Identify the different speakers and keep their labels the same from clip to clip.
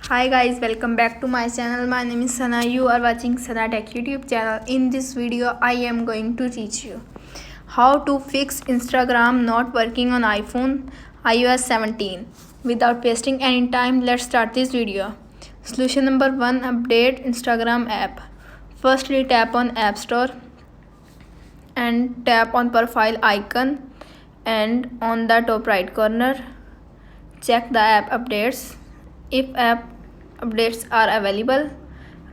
Speaker 1: Hi guys, welcome back to my channel. My name is Sana. You are watching Sana Tech YouTube channel. In this video, I am going to teach you how to fix Instagram not working on iPhone iOS 17. Without wasting any time, let's start this video. Solution number 1, update Instagram app. Firstly, tap on App Store and tap on profile icon, and on the top right corner, check the app updates. If app updates are available,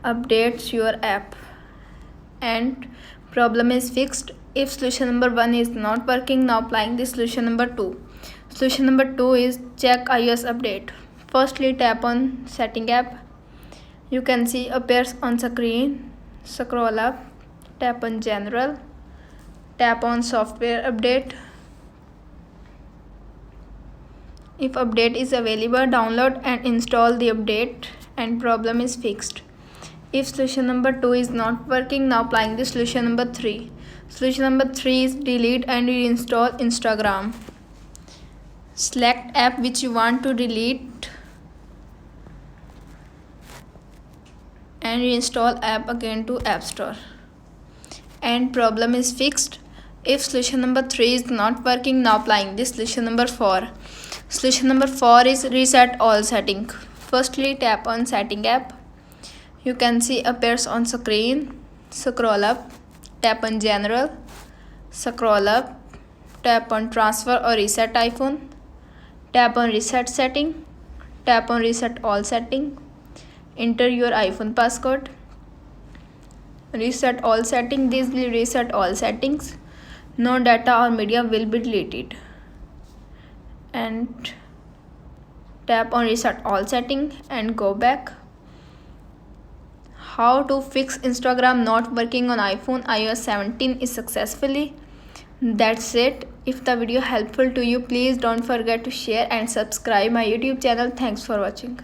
Speaker 1: updates your app and problem is fixed. If solution number 1 is not working, now applying the solution number 2. Solution number 2 is check iOS update. Firstly, tap on setting app. You can see appears on screen. Scroll up, tap on general, tap on software update. If update is available, download and install the update and problem is fixed. If solution number 2 is not working, now applying the solution number 3. Solution number 3 is delete and reinstall Instagram. Select app which you want to delete and reinstall app again to App Store. And problem is fixed. If solution number 3 is not working, now applying this solution number 4. Solution number 4 is reset all setting. Firstly, tap on setting app. You can see appears on screen. Scroll up, tap on general, scroll up, tap on transfer or reset iPhone, tap on reset setting, tap on reset all setting, enter your iPhone passcode, reset all setting. This will reset all settings. No data or media will be deleted. And tap on reset all setting and go back. How to fix Instagram not working on iPhone iOS 17 is successfully. That's it. If the video helpful to you, please don't forget to share and subscribe my YouTube channel. Thanks for watching.